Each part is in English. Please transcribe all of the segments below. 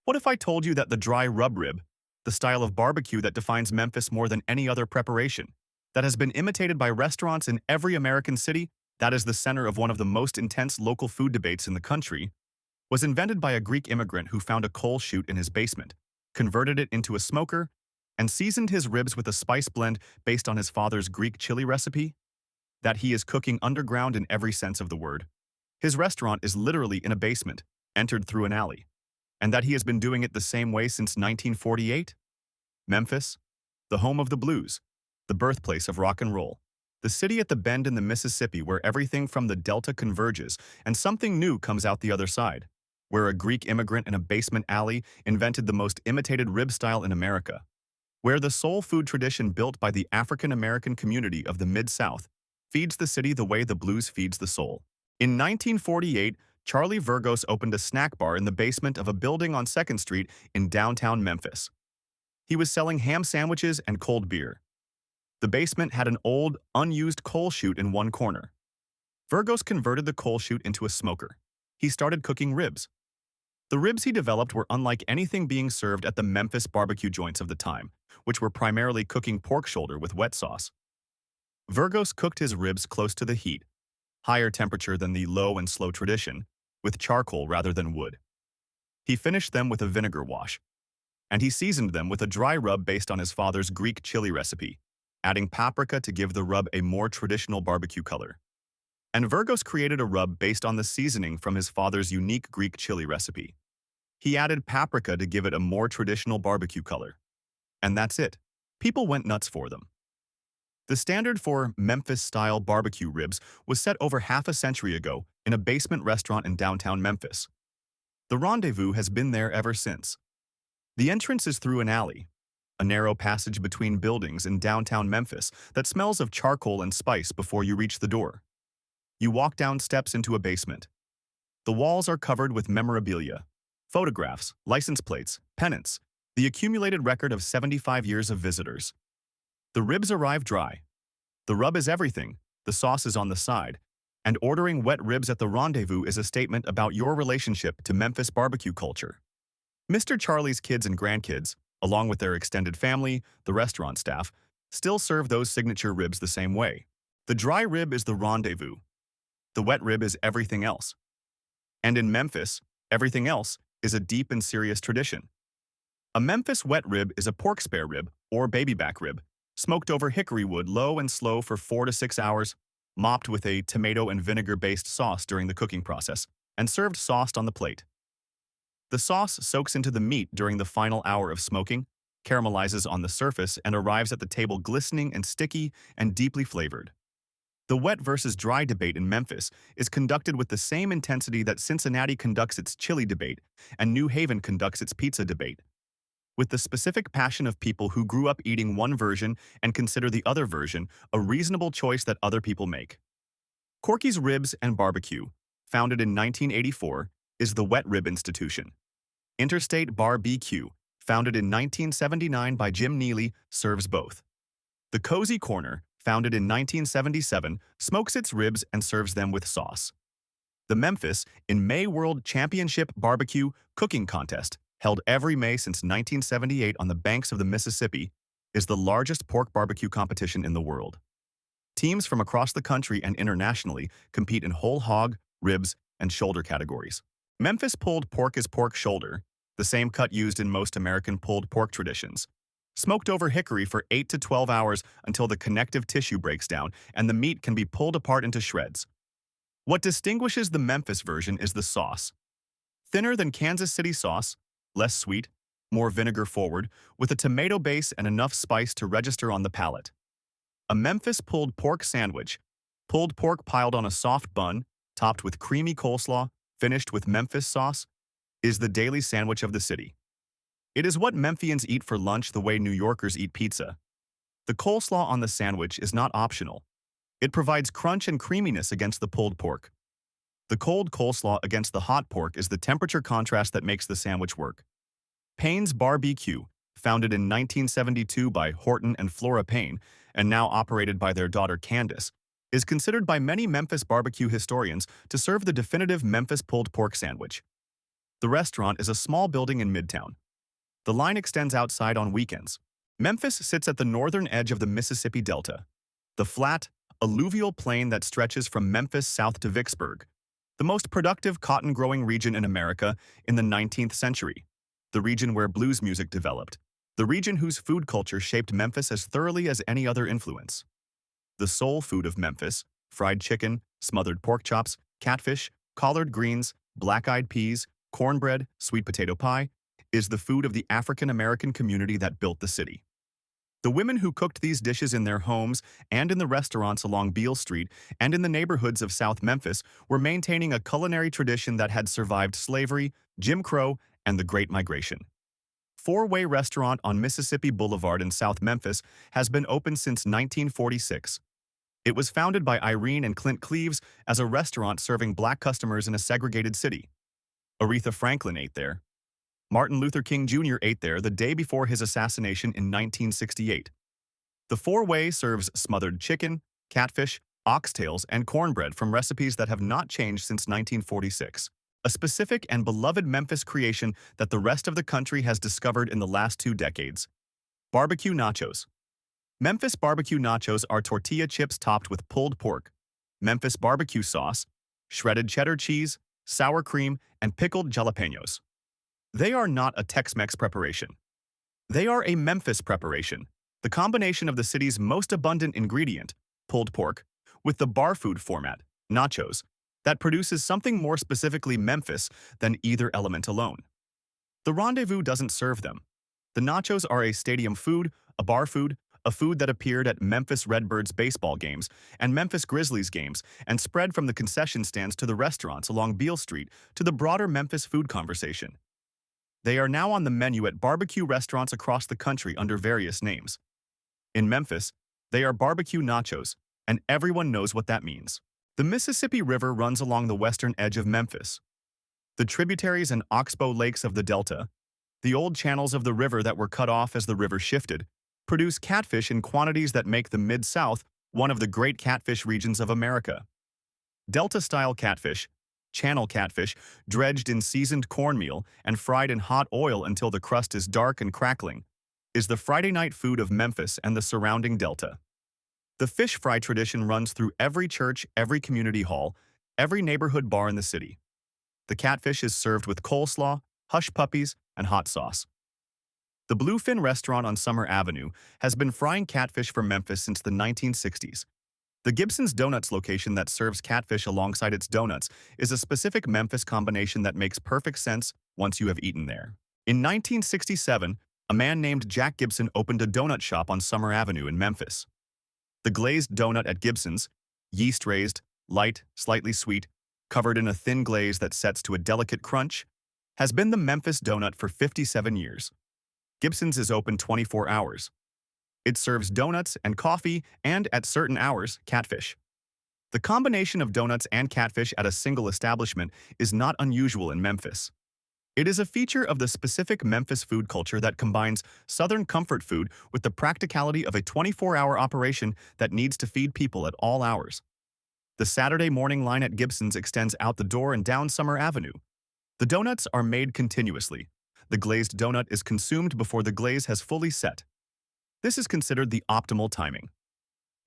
What if I told you that the dry rub rib, the style of barbecue that defines Memphis more than any other preparation, that has been imitated by restaurants in every American city, that is the center of one of the most intense local food debates in the country, was invented by a Greek immigrant who found a coal chute in his basement, converted it into a smoker, and seasoned his ribs with a spice blend based on his father's Greek chili recipe? That he is cooking underground in every sense of the word. His restaurant is literally in a basement, entered through an alley. And that he has been doing it the same way since 1948? Memphis, the home of the blues, the birthplace of rock and roll, the city at the bend in the Mississippi where everything from the Delta converges and something new comes out the other side, where a Greek immigrant in a basement alley invented the most imitated rib style in America, where the soul food tradition built by the African-American community of the Mid-South feeds the city the way the blues feeds the soul. In 1948, Charlie Vergos opened a snack bar in the basement of a building on 2nd Street in downtown Memphis. He was selling ham sandwiches and cold beer. The basement had an old, unused coal chute in one corner. Vergos converted the coal chute into a smoker. He started cooking ribs. The ribs he developed were unlike anything being served at the Memphis barbecue joints of the time, which were primarily cooking pork shoulder with wet sauce. Vergos cooked his ribs close to the heat, higher temperature than the low and slow tradition, with charcoal rather than wood. He finished them with a vinegar wash, and he seasoned them with a dry rub based on his father's Greek chili recipe, adding paprika to give the rub a more traditional barbecue color. And Vergos created a rub based on the seasoning from his father's unique Greek chili recipe. He added paprika to give it a more traditional barbecue color. And that's it. People went nuts for them. The standard for Memphis-style barbecue ribs was set over half a century ago in a basement restaurant in downtown Memphis. The rendezvous has been there ever since. The entrance is through an alley, a narrow passage between buildings in downtown Memphis that smells of charcoal and spice before you reach the door. You walk down steps into a basement. The walls are covered with memorabilia, photographs, license plates, pennants, the accumulated record of 75 years of visitors. The ribs arrive dry. The rub is everything, the sauce is on the side, and ordering wet ribs at the rendezvous is a statement about your relationship to Memphis barbecue culture. Mr. Charlie's kids and grandkids, along with their extended family, the restaurant staff, still serve those signature ribs the same way. The dry rib is the rendezvous. The wet rib is everything else. And in Memphis, everything else is a deep and serious tradition. A Memphis wet rib is a pork spare rib, or baby back rib, smoked over hickory wood low and slow for 4 to 6 hours, mopped with a tomato and vinegar-based sauce during the cooking process, and served sauced on the plate. The sauce soaks into the meat during the final hour of smoking, caramelizes on the surface, and arrives at the table glistening and sticky and deeply flavored. The wet versus dry debate in Memphis is conducted with the same intensity that Cincinnati conducts its chili debate and New Haven conducts its pizza debate, with the specific passion of people who grew up eating one version and consider the other version a reasonable choice that other people make. Corky's Ribs and Barbecue, founded in 1984, is the wet rib institution. Interstate Bar-B-Q, founded in 1979 by Jim Neely, serves both. The Cozy Corner, founded in 1977, smokes its ribs and serves them with sauce. The Memphis in May World Championship Barbecue Cooking Contest, held every May since 1978 on the banks of the Mississippi, is the largest pork barbecue competition in the world. Teams from across the country and internationally compete in whole hog, ribs, and shoulder categories. Memphis pulled pork is pork shoulder, the same cut used in most American pulled pork traditions, smoked over hickory for 8 to 12 hours until the connective tissue breaks down and the meat can be pulled apart into shreds. What distinguishes the Memphis version is the sauce. Thinner than Kansas City sauce, less sweet, more vinegar forward, with a tomato base and enough spice to register on the palate. A Memphis pulled pork sandwich, pulled pork piled on a soft bun, topped with creamy coleslaw, finished with Memphis sauce, is the daily sandwich of the city. It is what Memphians eat for lunch the way New Yorkers eat pizza. The coleslaw on the sandwich is not optional. It provides crunch and creaminess against the pulled pork. The cold coleslaw against the hot pork is the temperature contrast that makes the sandwich work. Payne's Bar-B-Q, founded in 1972 by Horton and Flora Payne, and now operated by their daughter Candace, is considered by many Memphis barbecue historians to serve the definitive Memphis pulled pork sandwich. The restaurant is a small building in Midtown. The line extends outside on weekends. Memphis sits at the northern edge of the Mississippi Delta, the flat, alluvial plain that stretches from Memphis south to Vicksburg, the most productive cotton-growing region in America in the 19th century, the region where blues music developed, the region whose food culture shaped Memphis as thoroughly as any other influence. The soul food of Memphis, fried chicken, smothered pork chops, catfish, collard greens, black-eyed peas, cornbread, sweet potato pie, is the food of the African-American community that built the city. The women who cooked these dishes in their homes and in the restaurants along Beale Street and in the neighborhoods of South Memphis were maintaining a culinary tradition that had survived slavery, Jim Crow, and the Great Migration. Four-Way Restaurant on Mississippi Boulevard in South Memphis has been open since 1946. It was founded by Irene and Clint Cleaves as a restaurant serving black customers in a segregated city. Aretha Franklin ate there. Martin Luther King Jr. ate there the day before his assassination in 1968. The Four-Way serves smothered chicken, catfish, oxtails, and cornbread from recipes that have not changed since 1946, a specific and beloved Memphis creation that the rest of the country has discovered in the last 2 decades. Barbecue nachos. Memphis barbecue nachos are tortilla chips topped with pulled pork, Memphis barbecue sauce, shredded cheddar cheese, sour cream, and pickled jalapenos. They are not a Tex-Mex preparation. They are a Memphis preparation, the combination of the city's most abundant ingredient, pulled pork, with the bar food format, nachos, that produces something more specifically Memphis than either element alone. The Rendezvous doesn't serve them. The nachos are a stadium food, a bar food, a food that appeared at Memphis Redbirds baseball games and Memphis Grizzlies games and spread from the concession stands to the restaurants along Beale Street to the broader Memphis food conversation. They are now on the menu at barbecue restaurants across the country under various names. In Memphis, they are barbecue nachos, and everyone knows what that means. The Mississippi River runs along the western edge of Memphis. The tributaries and oxbow lakes of the Delta, the old channels of the river that were cut off as the river shifted, produce catfish in quantities that make the Mid-South one of the great catfish regions of America. Delta-style catfish, channel catfish, dredged in seasoned cornmeal and fried in hot oil until the crust is dark and crackling, is the Friday night food of Memphis and the surrounding Delta. The fish fry tradition runs through every church, every community hall, every neighborhood bar in the city. The catfish is served with coleslaw, hush puppies, and hot sauce. The Bluefin restaurant on Summer Avenue has been frying catfish for Memphis since the 1960s. The Gibson's Donuts location that serves catfish alongside its donuts is a specific Memphis combination that makes perfect sense once you have eaten there. In 1967, a man named Jack Gibson opened a donut shop on Summer Avenue in Memphis. The glazed donut at Gibson's, yeast-raised, light, slightly sweet, covered in a thin glaze that sets to a delicate crunch, has been the Memphis donut for 57 years. Gibson's is open 24 hours. It serves donuts and coffee and, at certain hours, catfish. The combination of donuts and catfish at a single establishment is not unusual in Memphis. It is a feature of the specific Memphis food culture that combines Southern comfort food with the practicality of a 24-hour operation that needs to feed people at all hours. The Saturday morning line at Gibson's extends out the door and down Summer Avenue. The donuts are made continuously. The glazed donut is consumed before the glaze has fully set. This is considered the optimal timing.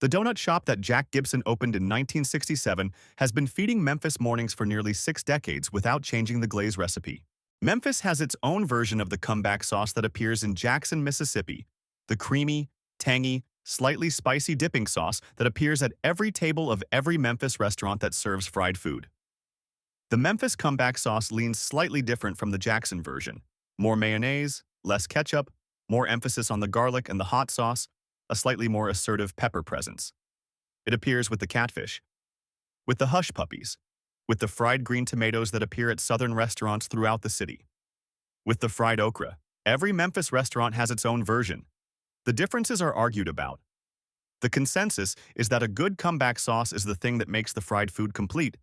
The donut shop that Jack Gibson opened in 1967 has been feeding Memphis mornings for nearly 6 decades without changing the glaze recipe. Memphis has its own version of the comeback sauce that appears in Jackson, Mississippi, the creamy, tangy, slightly spicy dipping sauce that appears at every table of every Memphis restaurant that serves fried food. The Memphis comeback sauce leans slightly different from the Jackson version. More mayonnaise, less ketchup, more emphasis on the garlic and the hot sauce, a slightly more assertive pepper presence. It appears with the catfish, with the hush puppies, with the fried green tomatoes that appear at Southern restaurants throughout the city, with the fried okra. Every Memphis restaurant has its own version. The differences are argued about. The consensus is that a good comeback sauce is the thing that makes the fried food complete,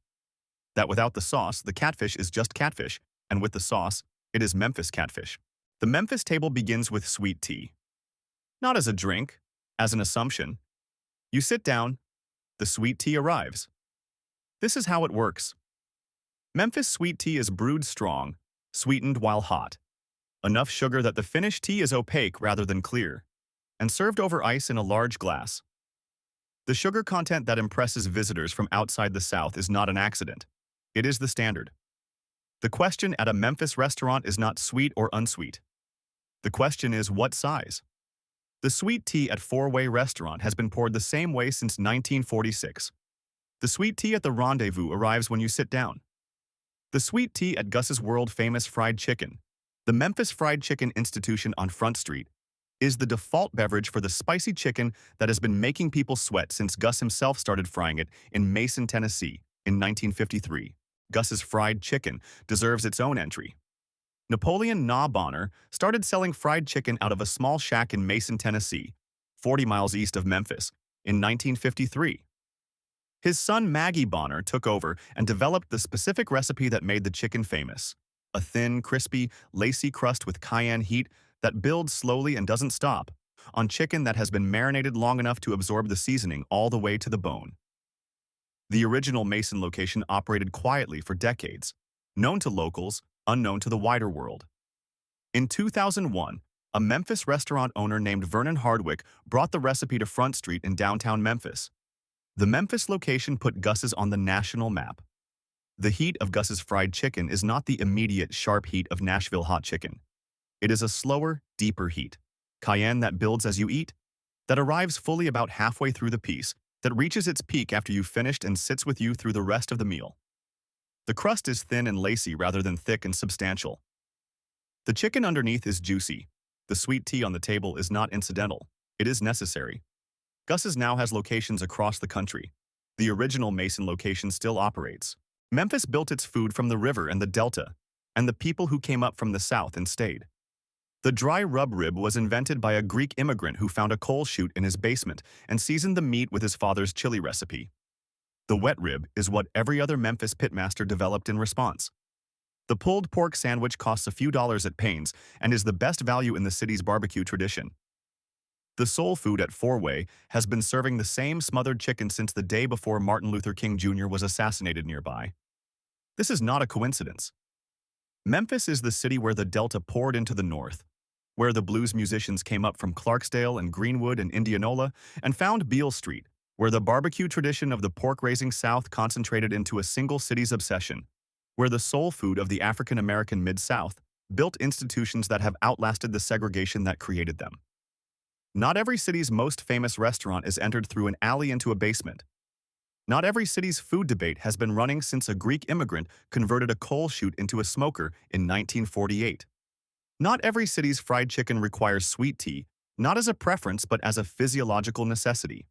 that without the sauce, the catfish is just catfish, and with the sauce, it is Memphis catfish. The Memphis table begins with sweet tea. Not as a drink, as an assumption. You sit down, the sweet tea arrives. This is how it works. Memphis sweet tea is brewed strong, sweetened while hot. Enough sugar that the finished tea is opaque rather than clear, and served over ice in a large glass. The sugar content that impresses visitors from outside the South is not an accident. It is the standard. The question at a Memphis restaurant is not sweet or unsweet. The question is what size? The sweet tea at Four-Way Restaurant has been poured the same way since 1946. The sweet tea at the Rendezvous arrives when you sit down. The sweet tea at Gus's world-famous fried chicken, the Memphis Fried Chicken Institution on Front Street, is the default beverage for the spicy chicken that has been making people sweat since Gus himself started frying it in Mason, Tennessee, in 1953. Gus's fried chicken deserves its own entry. Napoleon Na Bonner started selling fried chicken out of a small shack in Mason, Tennessee, 40 miles east of Memphis, in 1953. His son Maggie Bonner took over and developed the specific recipe that made the chicken famous: a thin, crispy, lacy crust with cayenne heat that builds slowly and doesn't stop, on chicken that has been marinated long enough to absorb the seasoning all the way to the bone. The original Mason location operated quietly for decades, known to locals, unknown to the wider world. In 2001, a Memphis restaurant owner named Vernon Hardwick brought the recipe to Front Street in downtown Memphis. The Memphis location put Gus's on the national map. The heat of Gus's fried chicken is not the immediate, sharp heat of Nashville hot chicken. It is a slower, deeper heat, cayenne that builds as you eat, that arrives fully about halfway through the piece, that reaches its peak after you've finished and sits with you through the rest of the meal. The crust is thin and lacy rather than thick and substantial. The chicken underneath is juicy. The sweet tea on the table is not incidental. It is necessary. Gus's now has locations across the country. The original Mason location still operates. Memphis built its food from the river and the delta, and the people who came up from the south and stayed. The dry rub rib was invented by a Greek immigrant who found a coal chute in his basement and seasoned the meat with his father's chili recipe. The wet rib is what every other Memphis pitmaster developed in response. The pulled pork sandwich costs a few dollars at Payne's and is the best value in the city's barbecue tradition. The soul food at Four-Way has been serving the same smothered chicken since the day before Martin Luther King Jr. was assassinated nearby. This is not a coincidence. Memphis is the city where the Delta poured into the north, where the blues musicians came up from Clarksdale and Greenwood and Indianola and found Beale Street, where the barbecue tradition of the pork-raising South concentrated into a single city's obsession, where the soul food of the African-American Mid-South built institutions that have outlasted the segregation that created them. Not every city's most famous restaurant is entered through an alley into a basement. Not every city's food debate has been running since a Greek immigrant converted a coal chute into a smoker in 1948. Not every city's fried chicken requires sweet tea, not as a preference but as a physiological necessity.